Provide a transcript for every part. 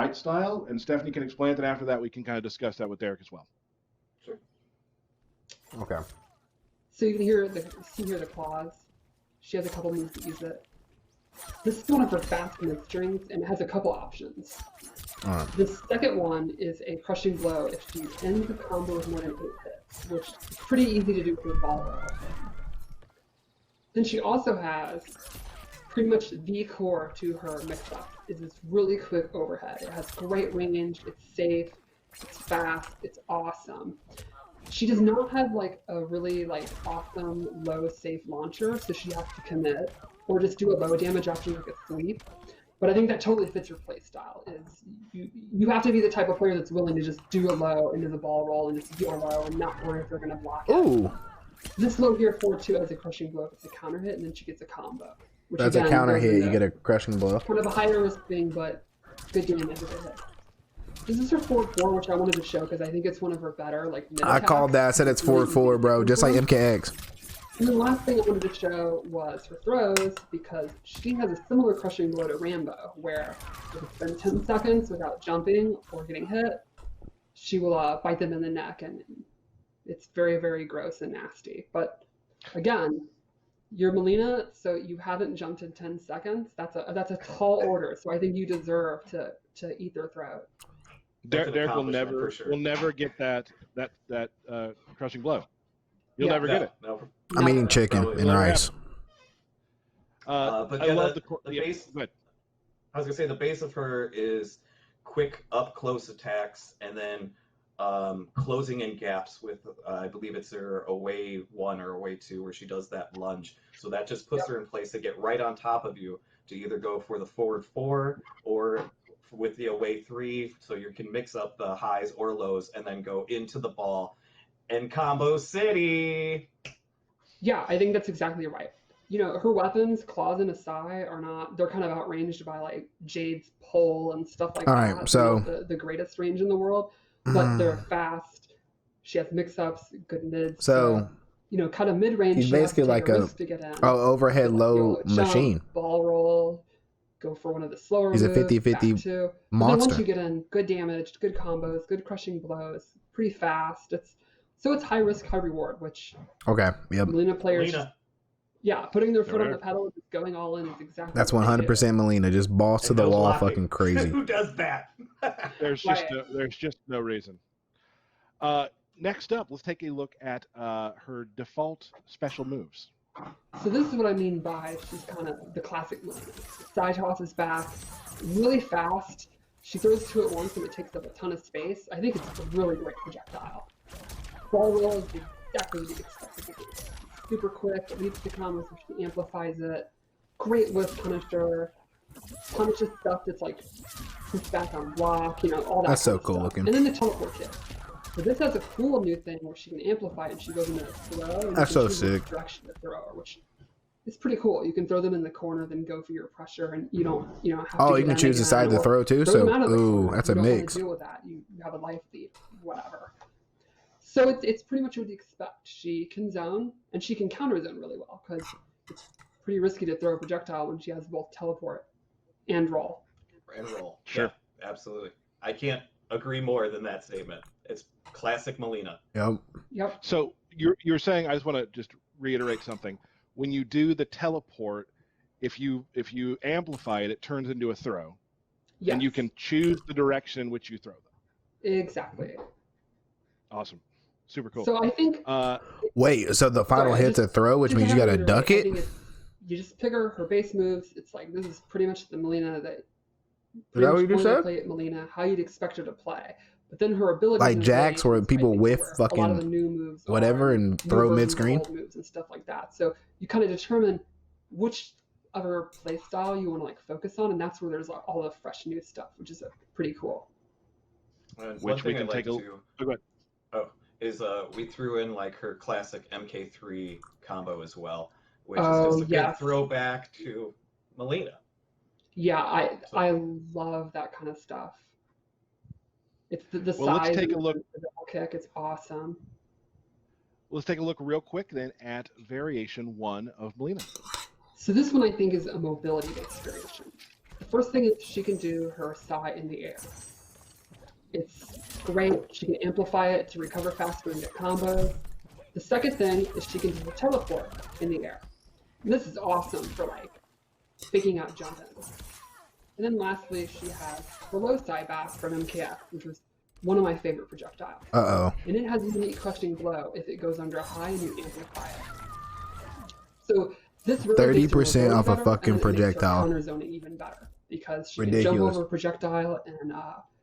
fight style, and Stephanie can explain it, and after that we can kind of discuss that with Derek as well. Sure. Okay. So you can hear the claws. She has a couple moves to use it. This is one of her fast move strings, and it has a couple options. The second one is a crushing blow if she ends the combo with more than 8 hits, which is pretty easy to do for a ball roll. Then she also has pretty much the core to her mix-up is this really quick overhead. It has great range, it's safe, it's fast, it's awesome. She does not have like a really like awesome low safe launcher, so she has to commit or just do a low damage after like a sweep. But I think that totally fits your play style. Is you have to be the type of player that's willing to just do a low into the ball roll and just do a low and not worry if they're going to block it. Ooh. This low here forward 2 has a crushing blow if it's a counter hit, and then she gets a combo. Which That's again, a counter hit. You get a crushing blow. Kind of a higher risk thing, but good damage if it hit. This is her 4-4, which I wanted to show because I think it's one of her better like mid I called that. I said it's 4-4, bro. Just like MKX. And the last thing I wanted to show was her throws, because she has a similar crushing blow to Rambo, where if it's been 10 seconds without jumping or getting hit, she will bite them in the neck, and it's very, very gross and nasty. But again, you're Mileena, so you haven't jumped in 10 seconds. That's a tall order, so I think you deserve to eat their throat. Derek will never get that crushing blow. You'll never get it. No. I'm eating chicken and rice. But I yeah, love the yeah, base. good. I was gonna say the base of her is quick up close attacks and then closing in gaps with I believe it's her away 1 or away 2 where she does that lunge. So that just puts her in place to get right on top of you to either go for the forward 4 or with the away 3, so you can mix up the highs or lows and then go into the ball and combo city. Yeah, I think that's exactly right. You know, her weapons, claws and Asai, are not, they're kind of outranged by like Jade's pole and stuff like All that. right, so the greatest range in the world, but they're fast. She has mix-ups, good mids. So you know, kind of mid-range. she's basically like a overhead low machine. Ball roll, go for one of the slower He's a moves, 50-50 monster. But then once monster. you get in, good damage, good combos, good crushing blows, pretty fast. It's high risk, high reward, which Okay, yep. Mileena players, Mileena. yeah, putting their foot on the pedal and just going all in is exactly. That's what they 100% do. Mileena. Just balls to And the no wall, blocking. fucking crazy. Who does that? There's Right. just no reason. Next up, let's take a look at her default special moves. So this is what I mean by she's kind of the classic Mileena. Side toss is back, really fast. She throws 2 at once and it takes up a ton of space. I think it's a really great projectile. Ball roll is exactly what you'd expect it to be. Super quick, it leads to combos, so she amplifies it. Great whiff punisher. Punishes stuff that's like pushed back on block, you know, all that. That's so kind of cool stuff. looking. And then the teleport kit. So this has a cool new thing where she can amplify and she goes into a throw. And That's you so can choose which sick. direction to throw her, which is pretty cool. You can throw them in the corner, then go for your pressure, and you don't, have to. Oh, get you can in choose the again side to or throw too. throw them So, out of the ooh, corner. that's You a don't want to mix. deal with that. You have a life lead, whatever. So it's pretty much what you expect. She can zone, and she can counter zone really well, because it's pretty risky to throw a projectile when she has both teleport and roll. And roll. Sure. Yeah, absolutely. I can't agree more than that statement. It's classic Mileena. Yep. Yep. So you're saying, I just want to just reiterate something. When you do the teleport, if you amplify it, it turns into a throw, Yes. and you can choose the direction in which you throw them. Exactly. Awesome, super cool. So I think Wait, so the final Sorry, hit's a throw, which means you gotta duck it? You just pick her base moves. It's like, this is pretty much the Mileena that. Is that what you just said? Play at Mileena, how you'd expect her to play. But then her ability. Like Jax, where people whiff fucking a lot of the new moves whatever are and new throw versions of mid-screen? old moves and stuff like that. So you kind of determine which of her play style you want to like focus on, and that's where there's all the fresh new stuff, which is pretty cool. And Which one we thing can I'd like take a to go ahead. is we threw in like her classic MK3 combo as well, which Oh, is just a yes. good throwback to Mileena. Yeah, I love that kind of stuff. It's the Well, let's size take a and look. the double kick. It's awesome. Let's take a look real quick then at variation 1 of Mileena. So this one I think is a mobility-based variation. The first thing is she can do her Sai in the air. It's great. She can amplify it to recover faster and get combos. The second thing is she can do the teleport in the air. And this is awesome for like faking out jump-ins. And then lastly, she has the low Sai back from MKF, which was one of my favorite projectiles. And it has a unique crushing blow if it goes under high and you amplify it. So this really 30% off a fucking projectile. Counter zoning even better because she can jump over a projectile and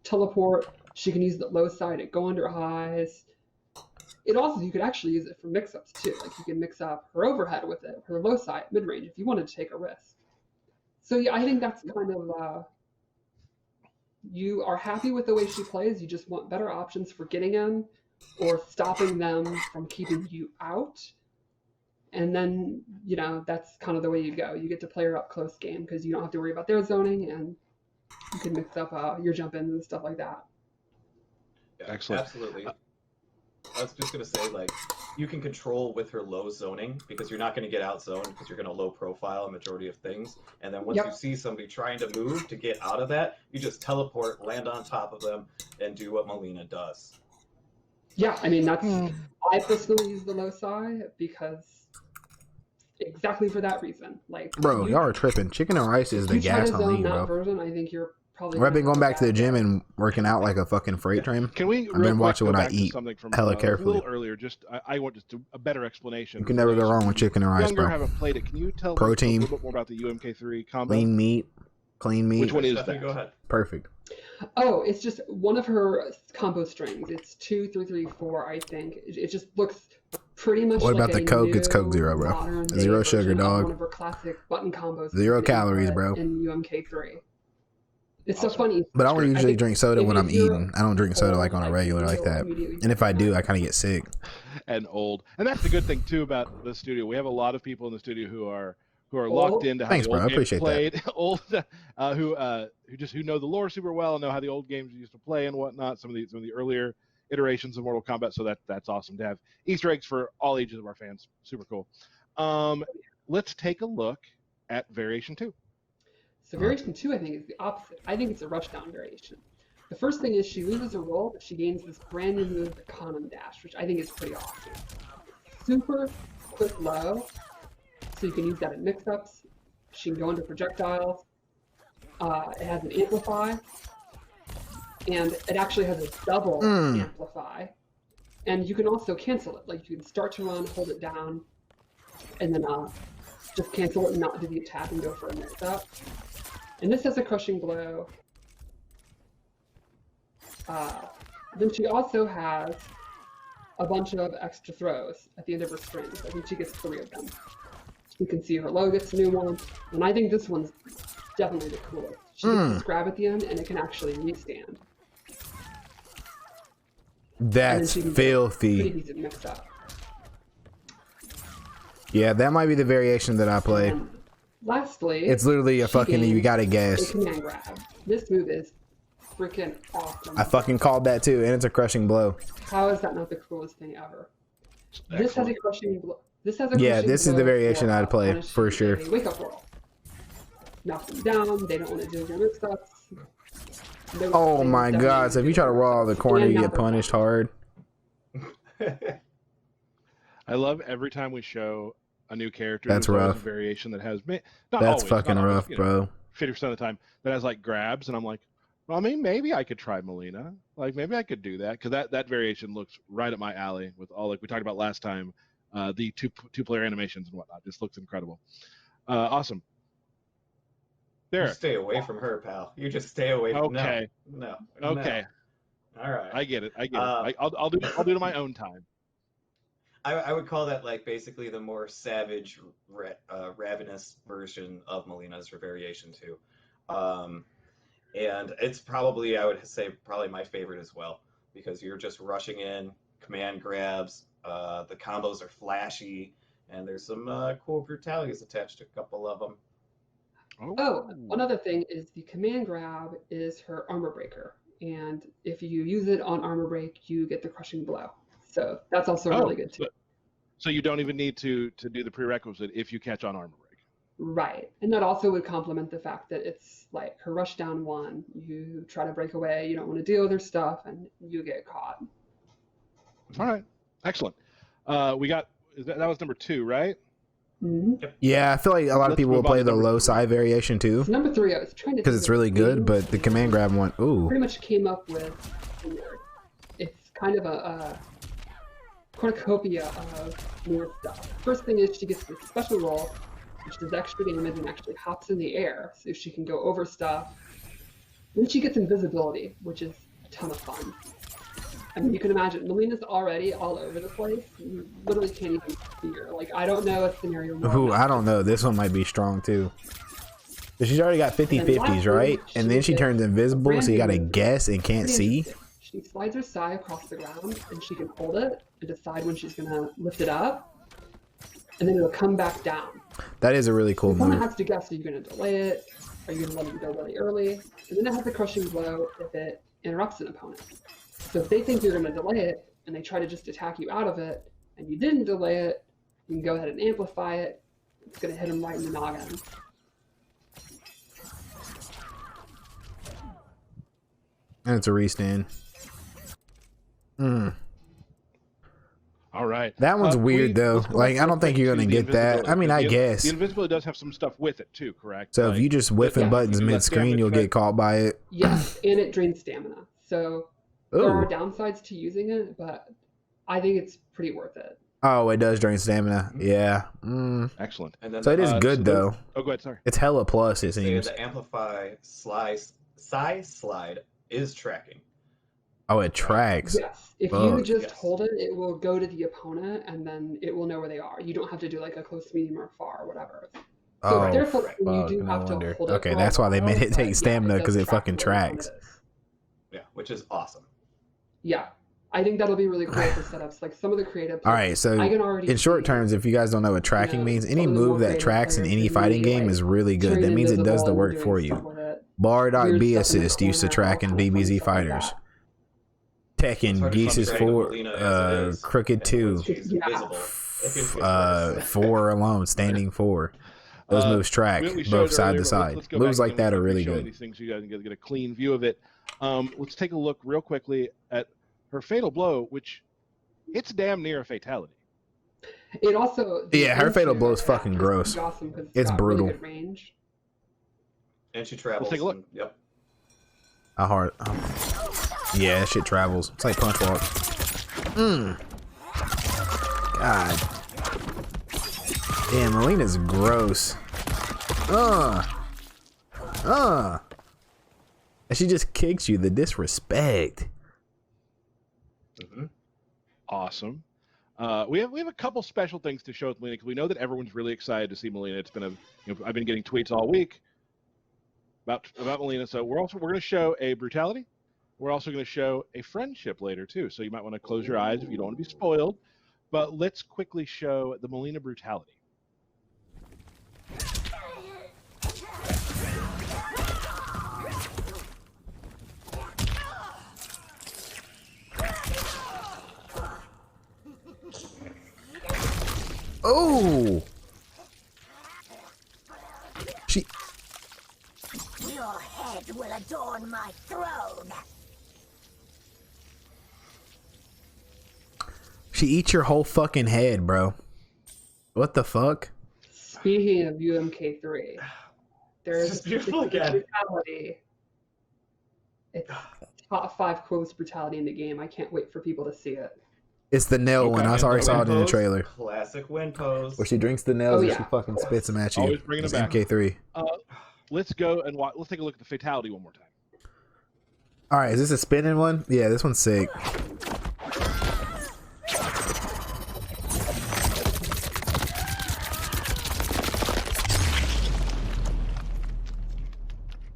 teleport. She can use the low side to go under highs. It also, you could actually use it for mix-ups too. Like you can mix up her overhead with it, her low side, mid-range, if you wanted to take a risk. So yeah, I think that's kind of, you are happy with the way she plays, you just want better options for getting in or stopping them from keeping you out. And then, you know, that's kind of the way you go. You get to play her up close game because you don't have to worry about their zoning and you can mix up your jump-ins and stuff like that. Yeah, Excellent. Absolutely. I was just going to say, like, you can control with her low zoning because you're not going to get out zoned because you're going to low profile a majority of things. And then once you see somebody trying to move to get out of that, you just teleport, land on top of them, and do what Mileena does. Yeah, I mean, that's, I personally use the low side because exactly for that reason. Like, bro, y'all are tripping. Chicken and rice is the gas on me, bro. Version, I think you're probably. I've been going back to the gym and working out like a fucking freight train. Can we? I've been watching what I eat from, hella carefully. A little earlier, I want just a better explanation. You can never go wrong with chicken and rice, bro. Haven't played it. Can you tell protein, me a little bit more about the UMK3 combo? Clean meat. Which one is that? Go ahead. Perfect. Oh, it's just one of her combo strings. It's 2, 3, 3, 4, I think. It just looks pretty much. What like about the Coke? It's Coke Zero, bro. Zero sugar, dog. One of her classic button combos. 0 calories, bro. In UMK3. It's so funny. But I don't usually drink soda when I'm eating. I don't drink soda like on a regular like that. And if I do, I kind of get sick. And old. And that's the good thing too about the studio. We have a lot of people in the studio who are locked into how the old games played. Old, who know the lore super well and know how the old games used to play and whatnot. Some of the earlier iterations of Mortal Kombat. So that's awesome to have Easter eggs for all ages of our fans. Super cool. Let's take a look at Variation 2. So Variation 2, I think, is the opposite. I think it's a rushdown variation. The first thing is she loses a roll, but she gains this brand new move, the Conum Dash, which I think is pretty awesome. Super quick low, so you can use that in mix-ups. She can go into projectiles. It has an amplify, and it actually has a double amplify. And you can also cancel it. Like you can start to run, hold it down, and then just cancel it and not do the attack and go for a mix-up. And this has a crushing blow. Then she also has a bunch of extra throws at the end of her strings. I think she gets 3 of them. You can see her low gets a new one. And I think this one's definitely the coolest. She gets this grab at the end and it can actually restand. That's filthy. Pretty decent mix up. Yeah, that might be the variation that I play. And lastly, it's literally a fucking, you gotta guess. A command grab. This move is freaking awesome. I fucking called that too, and it's a crushing blow. How is that not the coolest thing ever? Excellent. This has a crushing blow. This is the variation I'd play for sure. Wake up roll. Knock them down. They don't want to do their mix-ups. Oh my god! So if you try to roll out of the corner, you get punished hard. I love every time we show a new character. That's rough. A variation that has that's fucking rough, bro. 50% of the time that has like grabs, and I'm like, well, I mean, maybe I could try Mileena. Like maybe I could do that because that variation looks right up my alley with all like we talked about last time. The two-player animations and whatnot just looks incredible. Awesome. There. You stay away from her, pal. You just stay away from Okay. No. Okay. No. All right. I get it. I'll do it in my own time. I would call that like basically the more savage, ravenous version of Mileena's variation too. And it's probably, I would say, probably my favorite as well because you're just rushing in, command grabs, the combos are flashy, and there's some cool brutalities attached to a couple of them. Oh, one other thing is the command grab is her armor breaker, and if you use it on armor break, you get the crushing blow. So that's also really good too. So you don't even need to do the prerequisite if you catch on armor break. Right. And that also would complement the fact that it's like her rush down one, you try to break away, you don't want to deal with her stuff, and you get caught. All right. Excellent. We got, that was number 2, right? Mm-hmm. Yeah, I feel like a lot of people will play the low side variation too. So number 3, I was trying to because it's really good, but the command grab one, ooh. Pretty much came up with, it's kind of a cornucopia of more stuff. First thing is she gets this special roll, which does extra damage and actually hops in the air, so she can go over stuff. Then she gets invisibility, which is a ton of fun. I mean, you can imagine, Mileena's already all over the place. You literally can't even see her. Like, I don't know a scenario. Ooh, I don't know. This one might be strong too. She's already got 50-50s, right? And then she turns invisible, so you gotta guess and can't see. She slides her sai across the ground, and she can hold it and decide when she's gonna lift it up, and then it'll come back down. That is a really cool move. Someone has to guess: are you gonna delay it? Are you gonna let it go really early? And then it has a crushing blow if it interrupts an opponent. So if they think you're gonna delay it, and they try to just attack you out of it, and you didn't delay it, you can go ahead and amplify it. It's gonna hit them right in the noggin. And it's a restand. All right. That one's weird though. Like, I don't think you're gonna get that. I mean, I guess. The invisibility does have some stuff with it too, correct? So like, if you just whiffing buttons mid-screen, you'll get caught by it. Yes, and it drains stamina. So there are downsides to using it, but I think it's pretty worth it. Oh, it does drain stamina. Yeah. Excellent. And then so it is good though. Oh, go ahead. Sorry. It's hella plus. It seems. The amplify sai slide is tracking. Oh, it tracks. Yes. If you just hold it, it will go to the opponent, and then it will know where they are. You don't have to do like a close, medium, or far, or whatever. So therefore, you do have to hold it. Okay, that's why they made it take stamina, because it fucking tracks. Yeah, which is awesome. Yeah. I think that'll be really cool for setups. Like some of the creative. All right, so in short terms, if you guys don't know what tracking means, any move that tracks in any fighting game is really good. That means it does the work for you. Bar.B assist used to track in DBZ fighters. Tekken, Geese's 4, Crooked 2, 4 alone, standing 4. Those moves track both side to side. Moves like that are really good. These things so you guys can get a clean view of it. Let's take a look real quickly at her fatal blow, which it's damn near a fatality. It also her fatal blow is fucking gross. It's brutal. Really good range. And she travels. Let's take a look. Yep. How hard? Yeah, that shit travels. It's like punch walk. God. Damn, Mileena's gross. And she just kicks you. The disrespect. Awesome. We have a couple special things to show with Mileena because we know that everyone's really excited to see Mileena. It's been I've been getting tweets all week about Mileena. So we're going to show a brutality. We're also going to show a friendship later too. So you might want to close your eyes if you don't want to be spoiled. But let's quickly show the Mileena brutality. Oh! Your head will adorn my throne. She eats your whole fucking head, bro. What the fuck? Speaking of UMK3, there's beautiful again. Brutality. It's top 5 coolest brutality in the game. I can't wait for people to see it. It's the nail one. I already saw it in the trailer. Classic win pose. Where she drinks the nails and she fucking spits them at you. Always bringing it back. MK3. Let's go and watch. Let's take a look at the fatality one more time. All right, is this a spinning one? Yeah, this one's sick.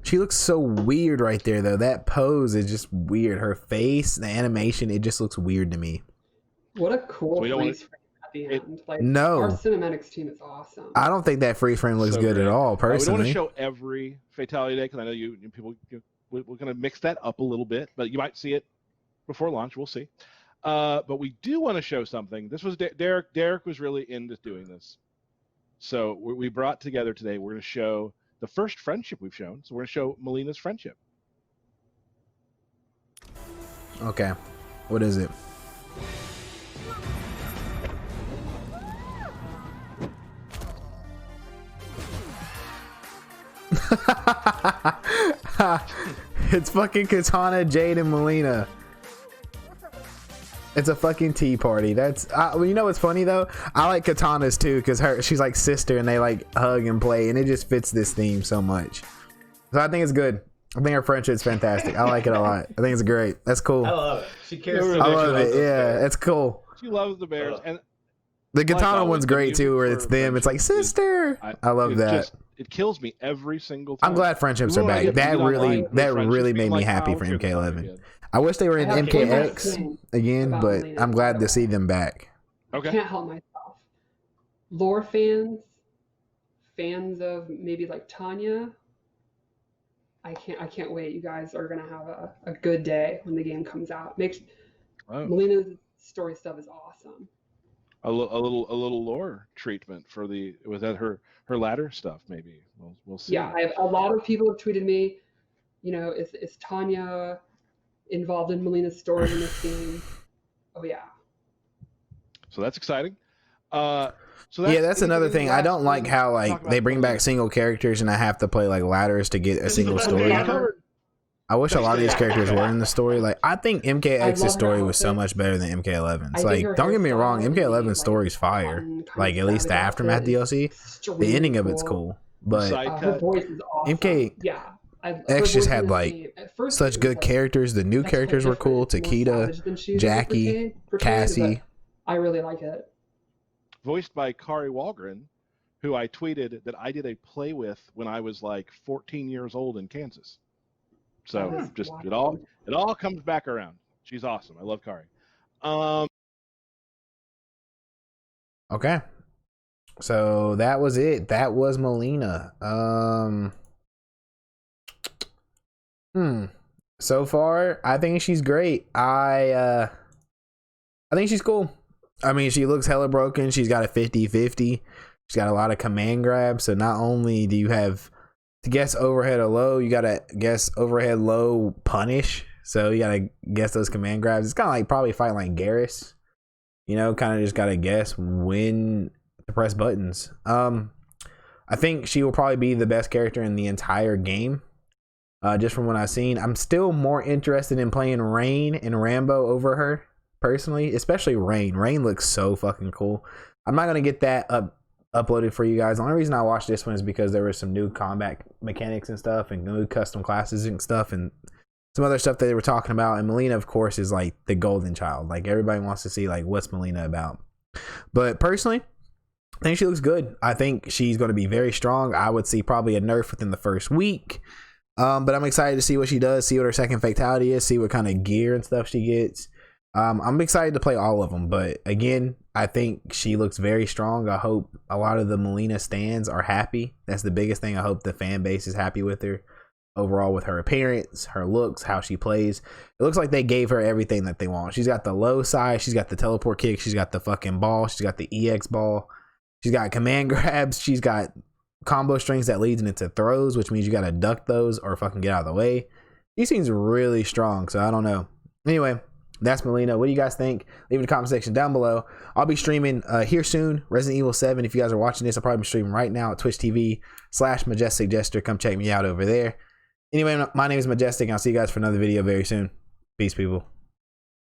She looks so weird right there, though. That pose is just weird. Her face, the animation, it just looks weird to me. What a cool freeze frame at the end. Like, no. Our cinematics team is awesome. I don't think that freeze frame looks good at all, personally. We don't want to show every fatality day because I know people, we're going to mix that up a little bit, but you might see it before launch. We'll see. But we do want to show something. This was Derek. Derek was really into doing this. So we brought together today. We're going to show the first friendship we've shown. So we're going to show Mileena's friendship. Okay, what is it? It's fucking Katana, Jade, and Mileena. It's a fucking tea party. That's well, you know what's funny though? I like Katana's too because she's like sister and they like hug and play and it just fits this theme so much. So I think it's good. I think her friendship's fantastic. I like it a lot. I think it's great. That's cool. I love it. She cares so I much. love it. Yeah, it's cool. She loves the bears, and the Katana one's great too, where it's them. It's like sister. I love that. It kills me every single time. I'm glad friendships are back. That really made me happy for MK11. I wish they were in MKX again, but I'm glad to see them back. Okay. I can't help myself. Lore fans of maybe like Tanya. I can't wait. You guys are gonna have a good day when the game comes out. Mileena's story stuff is awesome. A little lore treatment for was that her ladder stuff? Maybe we'll see. Yeah, a lot of people have tweeted me. You know, is Tanya involved in Mileena's story in this game? Oh yeah. So that's exciting. That's another thing. I don't like how like they bring back single characters and I have to play like ladders to get a single story. I wish a lot of these characters were in the story. Like I think MKX's story was so much better than MK11's. Like don't get me wrong, MK11's story is fire. Like at least the Aftermath DLC, the ending of it's cool. But her voice is awesome. MKX just had like such good characters. The new characters were cool. Takeda, Jackie, Cassie. I really like it. Voiced by Kari Walgren, who I tweeted that I did a play with when I was like 14 years old in Kansas. So it all comes back around. She's awesome. I love Kari. Okay. So that was it. That was Mileena. So far, I think she's great. I think she's cool. I mean, she looks hella broken. She's got a 50-50. She's got a lot of command grabs. So not only do you have to guess overhead or low, you got to guess overhead, low, punish. So you got to guess those command grabs. It's kind of like probably fighting like Garrus. You know, kind of just got to guess when to press buttons. I think she will probably be the best character in the entire game. Just from what I've seen. I'm still more interested in playing Rain and Rambo over her. Personally, especially Rain. Rain looks so fucking cool. I'm not gonna get that uploaded for you guys. The only reason I watched this one is because there was some new combat mechanics and stuff, and new custom classes and stuff, and some other stuff that they were talking about. And Mileena, of course, is like the golden child. Like everybody wants to see like what's Mileena about. But personally, I think she looks good. I think she's going to be very strong. I would see probably a nerf within the first week. But I'm excited to see what she does, see what her second fatality is, see what kind of gear and stuff she gets. I'm excited to play all of them, but again, I think she looks very strong. I hope a lot of the Mileena stans are happy. That's the biggest thing. I hope the fan base is happy with her overall, with her appearance, her looks, how she plays. It looks like they gave her everything that they want. She's got the low side, she's got the teleport kick, she's got the fucking ball, she's got the EX ball, she's got command grabs, she's got combo strings that leads into throws, which means you gotta duck those or fucking get out of the way. She seems really strong, so I don't know. Anyway, that's Mileena. What do you guys think? Leave in the comment section down below. I'll be streaming here soon, Resident Evil 7. If you guys are watching this, I'll probably be streaming right now at Twitch TV/Majestic Jester. Come check me out over there. Anyway, my name is Majestic, and I'll see you guys for another video very soon. Peace, people.